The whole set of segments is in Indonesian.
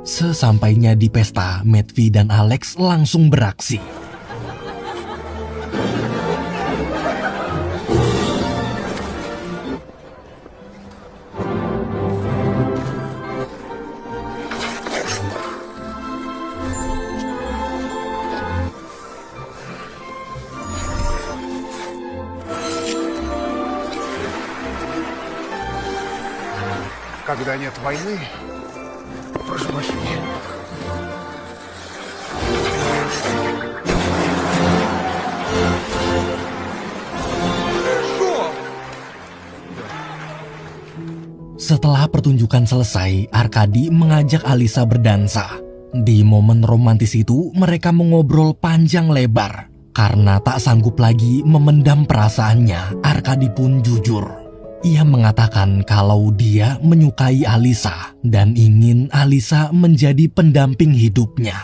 Sesampainya di pesta, Matvey dan Alex langsung beraksi. Когда нет войны, прошу прощения. Setelah pertunjukan selesai, Arkadi mengajak Alisa berdansa. Di momen romantis itu, mereka mengobrol panjang lebar. Karena tak sanggup lagi memendam perasaannya, Arkadi pun jujur. Ia mengatakan kalau dia menyukai Alisa dan ingin Alisa menjadi pendamping hidupnya.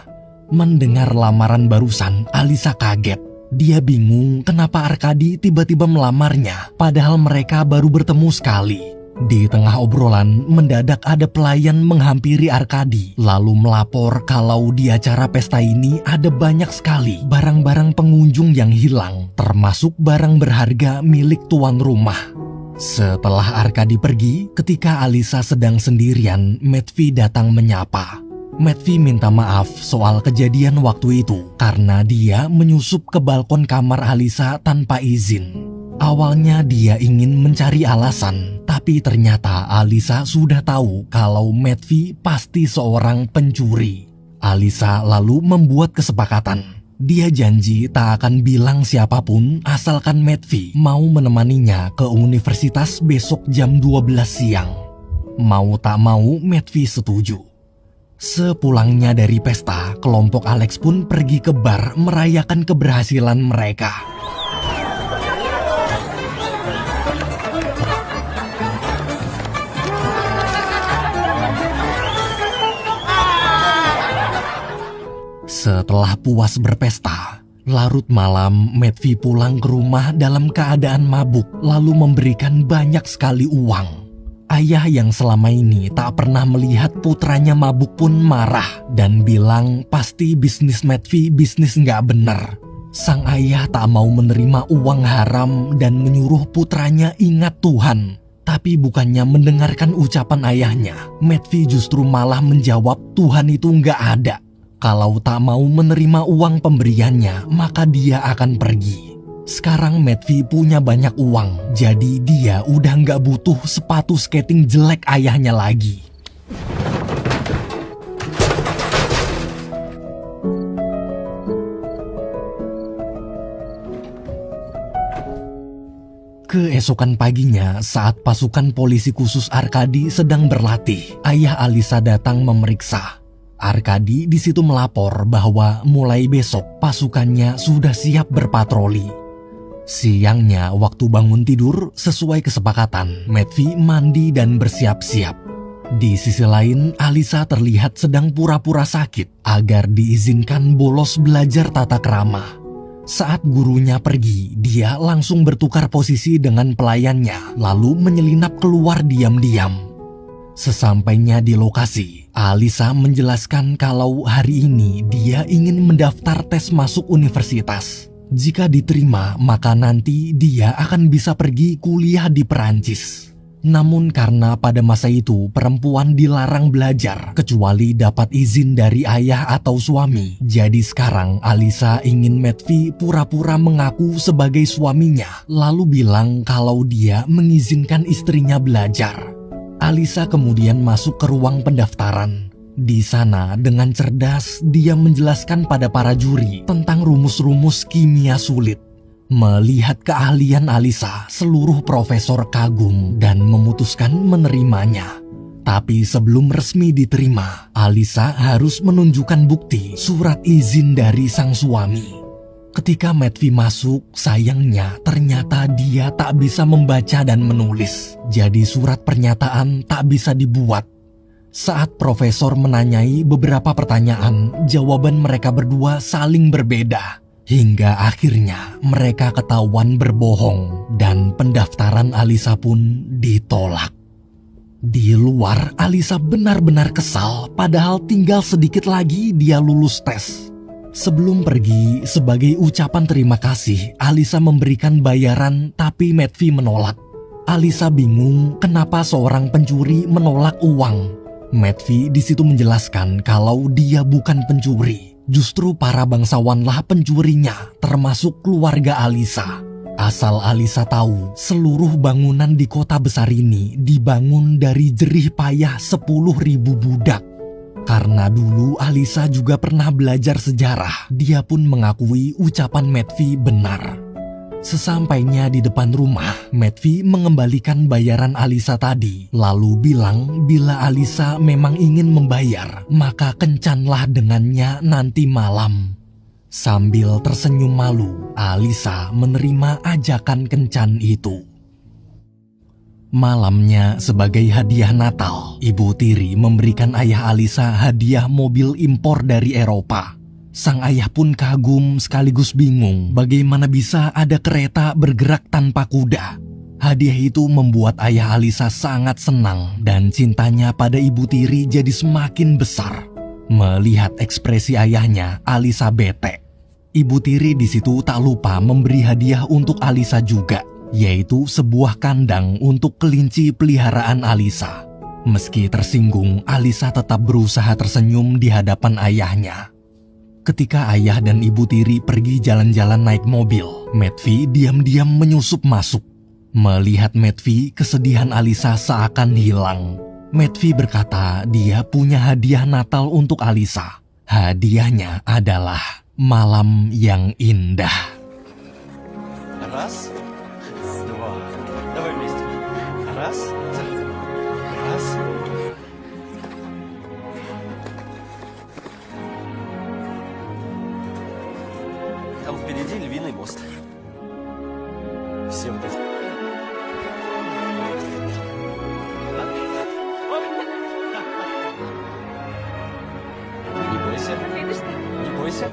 Mendengar lamaran barusan, Alisa kaget. Dia bingung kenapa Arkadi tiba-tiba melamarnya, padahal mereka baru bertemu sekali. Di tengah obrolan, mendadak ada pelayan menghampiri Arkadi, lalu melapor kalau di acara pesta ini ada banyak sekali barang-barang pengunjung yang hilang, termasuk barang berharga milik tuan rumah. Setelah Arkadi pergi, ketika Alisa sedang sendirian, Matvey datang menyapa. Matvey minta maaf soal kejadian waktu itu karena dia menyusup ke balkon kamar Alisa tanpa izin. Awalnya dia ingin mencari alasan, tapi ternyata Alisa sudah tahu kalau Matvey pasti seorang pencuri. Alisa lalu membuat kesepakatan. Dia janji tak akan bilang siapapun asalkan Matvey mau menemaninya ke universitas besok jam 12 siang. Mau tak mau Matvey setuju. Sepulangnya dari pesta, kelompok Alex pun pergi ke bar merayakan keberhasilan mereka. Setelah puas berpesta, larut malam Matvey pulang ke rumah dalam keadaan mabuk lalu memberikan banyak sekali uang. Ayah yang selama ini tak pernah melihat putranya mabuk pun marah dan bilang pasti bisnis Matvey bisnis nggak bener. Sang ayah tak mau menerima uang haram dan menyuruh putranya ingat Tuhan. Tapi bukannya mendengarkan ucapan ayahnya, Matvey justru malah menjawab Tuhan itu nggak ada. Kalau tak mau menerima uang pemberiannya, maka dia akan pergi. Sekarang Matvey punya banyak uang, jadi dia udah nggak butuh sepatu skating jelek ayahnya lagi. Keesokan paginya, saat pasukan polisi khusus Arkadi sedang berlatih, ayah Alisa datang memeriksa. Arkadi di situ melapor bahwa mulai besok pasukannya sudah siap berpatroli. Siangnya waktu bangun tidur, sesuai kesepakatan, Matvey mandi dan bersiap-siap. Di sisi lain, Alisa terlihat sedang pura-pura sakit agar diizinkan bolos belajar tata krama. Saat gurunya pergi, dia langsung bertukar posisi dengan pelayannya, lalu menyelinap keluar diam-diam. Sesampainya di lokasi, Alisa menjelaskan kalau hari ini dia ingin mendaftar tes masuk universitas. Jika diterima, maka nanti dia akan bisa pergi kuliah di Perancis. Namun karena pada masa itu perempuan dilarang belajar kecuali dapat izin dari ayah atau suami, jadi sekarang Alisa ingin Matvey pura-pura mengaku sebagai suaminya, lalu bilang kalau dia mengizinkan istrinya belajar. Alisa kemudian masuk ke ruang pendaftaran. Di sana, dengan cerdas, dia menjelaskan pada para juri tentang rumus-rumus kimia sulit. Melihat keahlian Alisa, seluruh profesor kagum dan memutuskan menerimanya. Tapi sebelum resmi diterima, Alisa harus menunjukkan bukti surat izin dari sang suami. Ketika Matvey masuk, sayangnya ternyata dia tak bisa membaca dan menulis. Jadi surat pernyataan tak bisa dibuat. Saat profesor menanyai beberapa pertanyaan, jawaban mereka berdua saling berbeda. Hingga akhirnya mereka ketahuan berbohong dan pendaftaran Alisa pun ditolak. Di luar, Alisa benar-benar kesal, padahal tinggal sedikit lagi dia lulus tes. Sebelum pergi, sebagai ucapan terima kasih, Alisa memberikan bayaran, tapi Matvey menolak. Alisa bingung kenapa seorang pencuri menolak uang. Matvey di situ menjelaskan kalau dia bukan pencuri. Justru para bangsawanlah pencurinya, termasuk keluarga Alisa. Asal Alisa tahu, seluruh bangunan di kota besar ini dibangun dari jerih payah 10.000 budak. Karena dulu Alisa juga pernah belajar sejarah, dia pun mengakui ucapan Matvey benar. Sesampainya di depan rumah, Matvey mengembalikan bayaran Alisa tadi, lalu bilang bila Alisa memang ingin membayar, maka kencanlah dengannya nanti malam. Sambil tersenyum malu, Alisa menerima ajakan kencan itu. Malamnya, sebagai hadiah Natal, Ibu Tiri memberikan ayah Alisa hadiah mobil impor dari Eropa. Sang ayah pun kagum sekaligus bingung bagaimana bisa ada kereta bergerak tanpa kuda. Hadiah itu membuat ayah Alisa sangat senang dan cintanya pada Ibu Tiri jadi semakin besar. Melihat ekspresi ayahnya, Alisa bete. Ibu Tiri di situ tak lupa memberi hadiah untuk Alisa juga, yaitu sebuah kandang untuk kelinci peliharaan Alisa. Meski tersinggung, Alisa tetap berusaha tersenyum di hadapan ayahnya. Ketika ayah dan Ibu Tiri pergi jalan-jalan naik mobil, Matvey diam-diam menyusup masuk. Melihat Matvey, kesedihan Alisa seakan hilang. Matvey berkata dia punya hadiah Natal untuk Alisa. Hadiahnya adalah malam yang indah. Раз, два. Давай вместе. Раз, раз. Там впереди Львиный мост. Все вот эти. Не бойся. Не бойся.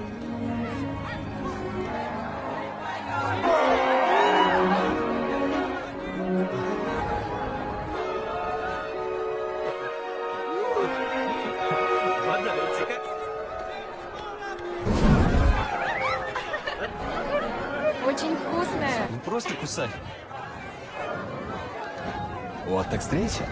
Очень вкусная. Не просто кусай. Вот так встреча.